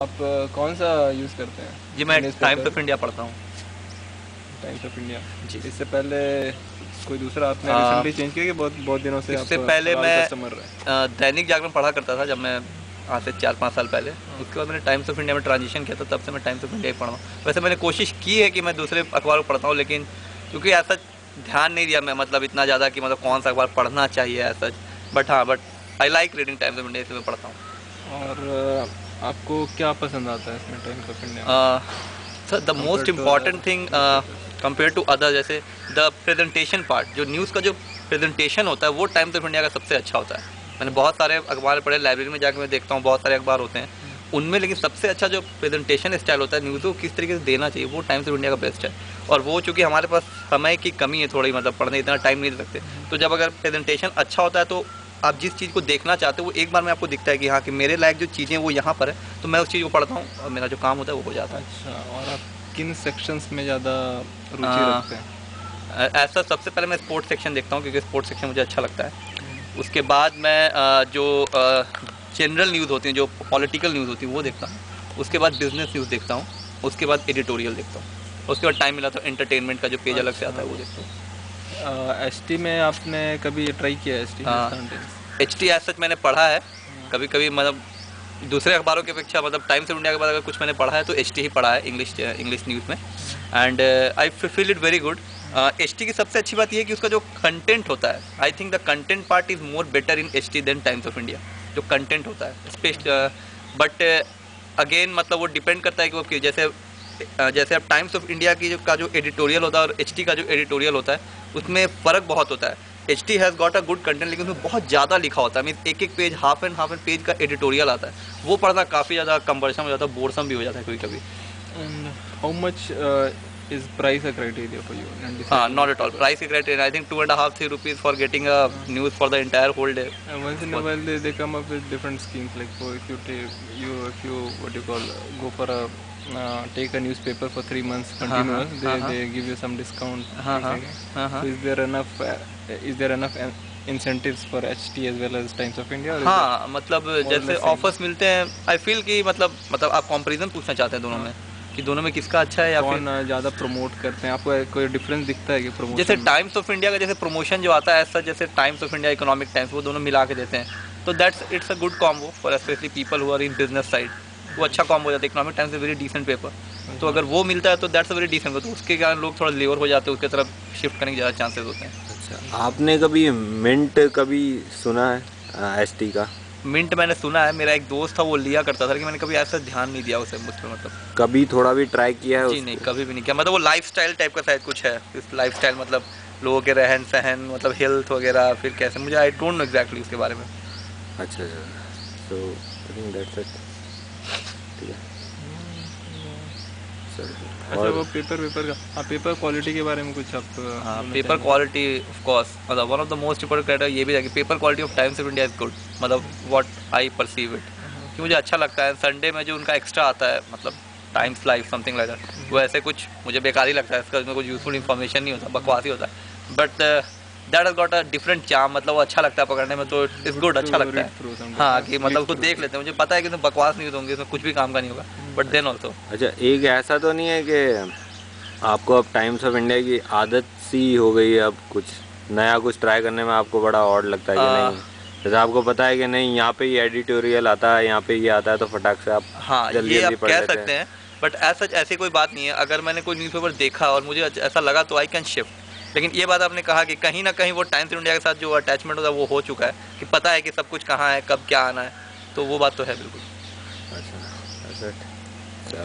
आप कौन सा यूज़ करते हैं? जी मैं टाइम्स ऑफ इंडिया पढ़ता हूँ। Times of India. जी इससे पहले कोई दूसरा आपने रिसेंटली चेंज किया कि बहुत बहुत दिनों से इससे आप पहले लॉयल मैं कस्टमर रहे? दैनिक जागरण पढ़ा करता था जब मैं आज से 4-5 साल पहले। उसके बाद मैंने टाइम्स ऑफ इंडिया में ट्रांजिशन किया था, तब से मैं टाइम्स ऑफ इंडिया ही पढ़ रहा हूँ। वैसे मैंने कोशिश की है कि मैं दूसरे अखबार को पढ़ता हूँ, लेकिन क्योंकि ऐसा ध्यान नहीं दिया मैं, मतलब इतना ज़्यादा कि मतलब कौन सा अखबार पढ़ना चाहिए ऐसा। But I like reading times of India, इसलिए मैं पढ़ता हूँ। और आपको क्या पसंद आता है इसमें Times of India? Sir the most important thing compare to other, जैसे द प्रेजेंटेशन पार्ट, जो न्यूज़ का जो प्रेजेंटेशन होता है वो टाइम्स ऑफ इंडिया का सबसे अच्छा होता है। मैंने बहुत सारे अखबार पढ़े, लाइब्रेरी में जाकर मैं देखता हूँ बहुत सारे अखबार होते हैं उनमें, लेकिन सबसे अच्छा जो प्रेजेंटेशन स्टाइल होता है न्यूज़ को किस तरीके से देना चाहिए वो टाइम्स ऑफ इंडिया का बेस्ट है। और वो चूँकि हमारे पास समय की कमी है थोड़ी, मतलब पढ़ने इतना टाइम नहीं दे सकते, तो जब अगर प्रेजेंटेशन अच्छा होता है तो आप जिस चीज़ को देखना चाहते हो वो एक बार में आपको दिखता है कि हाँ कि मेरे लायक जो चीज़ें वो यहाँ पर है, तो मैं उस चीज़ को पढ़ता हूँ और मेरा जो काम होता है वो हो जाता है। अच्छा, और आप किन सेक्शंस में ज़्यादा रुचि रखते हैं? ऐसा सबसे पहले मैं स्पोर्ट्स सेक्शन देखता हूँ क्योंकि स्पोर्ट्स सेक्शन मुझे अच्छा लगता है। उसके बाद मैं जो जनरल न्यूज़ होती हैं, जो पॉलिटिकल न्यूज़ होती है वो देखता हूँ। उसके बाद बिजनेस न्यूज़ देखता हूँ। उसके बाद एडिटोरियल देखता हूँ। उसके बाद टाइम मिला तो एंटरटेनमेंट का जो पेज अलग से आता है वो देखता हूँ। एसटी में आपने कभी ट्राई किया है? एसटी HT एज सच मैंने पढ़ा है कभी कभी, मतलब दूसरे अखबारों की अपेक्षा, मतलब टाइम्स ऑफ इंडिया के बाद अगर कुछ मैंने पढ़ा है तो HT ही पढ़ा है, इंग्लिश न्यूज़ में। And I feel it very good. HT की सबसे अच्छी बात यह है कि उसका जो कंटेंट होता है, I think the content part is more better in HT than Times of India. जो कंटेंट होता है बट अगेन मतलब वो डिपेंड करता है कि वो जैसे अब टाइम्स ऑफ इंडिया की का जो एडिटोरियल होता है और HT का जो एडिटोरियल होता है उसमें फ़र्क बहुत होता है। HT has got a good content, लेकिन उसमें बहुत ज़्यादा लिखा होता है। मीन एक एक पेज हाफ एंड पेज का एडिटोरियल आता है, वो पढ़ना काफ़ी ज़्यादा कम्बरसम हो जाता है, बोरसम भी हो जाता है कभी कभी। And how much is price a criteria for you? Not at all. Price is criteria. I think 2.5-3 rupees for getting a news for the entire whole day. Once in a while they come up with different schemes, like for if you what you call go for a take a newspaper for 3 months continuous, they give you some discount. So is there enough incentives for HT as well as Times of India? हाँ, मतलब जैसे offers मिलते हैं, I feel कि मतलब आप comparison पूछना चाहते हैं दोनों में कि दोनों में किसका अच्छा है या फिर ज़्यादा प्रमोट करते हैं? आपको कोई डिफरेंस दिखता है कि प्रमोशन? जैसे टाइम्स ऑफ इंडिया का जैसे प्रमोशन जो आता है ऐसा, जैसे Times of India, Economic Times, वो दोनों मिला के देते हैं, तो it's a good combo for specially people who are in business side. वो अच्छा कॉम्बो हो जाता है। Economic Times is very decent paper, तो अगर वो मिलता है तो दैट्स अ वेरी डिसेंट, तो उसके कारण लोग थोड़ा लेवर हो जाते हैं, उसके तरफ शिफ्ट करने के ज़्यादा चांसेस होते हैं। अच्छा, आपने कभी मिंट कभी सुना है HT का? मिंट मैंने सुना है, मेरा एक दोस्त था वो लिया करता था, लेकिन मैंने कभी ऐसा ध्यान नहीं दिया उसे मुझ पर, मतलब कभी थोड़ा भी ट्राई किया है? जी नहीं, कभी भी नहीं किया। मतलब वो लाइफस्टाइल टाइप का शायद कुछ है, इस लाइफस्टाइल मतलब लोगों के रहन सहन, मतलब हेल्थ वगैरह, फिर कैसे, मुझे आई डोंट नो एग्जैक्टली उसके बारे में। अच्छा, सो आई थिंक दैट्स इट। ठीक है सर। अच्छा, वो पेपर क्वालिटी के बारे में कुछ आप? हाँ, पेपर क्वालिटी ऑफ कोर्स, मतलब one of the most important criteria ये भी है कि paper quality of times of India is good, मतलब व्हाट आई परसीव इट, कि मुझे अच्छा लगता है। संडे में जो उनका एक्स्ट्रा आता है, मतलब times live something like that, वो ऐसे कुछ मुझे बेकार ही लगता है, इसका उसमें कुछ यूजफुल इन्फॉर्मेशन नहीं होता, बकवास ही होता है। But that has got a different charm, मतलब वो अच्छा लगता है पकड़ने में, तो इट्स गुड, अच्छा लगता है। हाँ, कि मतलब उसको देख लेते हैं, मुझे पता है कि इसमें बकवास नहीं होंगे, इसमें कुछ भी काम का नहीं होगा, बट देन ऑल्सो। अच्छा, एक ऐसा तो नहीं है कि आपको अब टाइम्स ऑफ इंडिया की आदत सी हो गई है, अब कुछ नया कुछ ट्राई करने में आपको बड़ा ऑड लगता है कि नहीं? जैसे आपको पता है कि नहीं यहाँ पे ये एडिटोरियल आता है, यहाँ पे ये आता है, तो फटाक से आप जल्दी आप कह सकते हैं, बट ऐसी कोई बात नहीं है। अगर मैंने कोई न्यूज़पेपर देखा और मुझे ऐसा लगा तो आई कैन शिफ्ट। लेकिन ये बात आपने कहा कि कहीं ना कहीं वो टाइम्स ऑफ इंडिया के साथ जो अटैचमेंट होता है वो हो चुका है, कि पता है कि सब कुछ कहाँ है, कब क्या आना है, तो वो बात तो है बिल्कुल। अच्छा,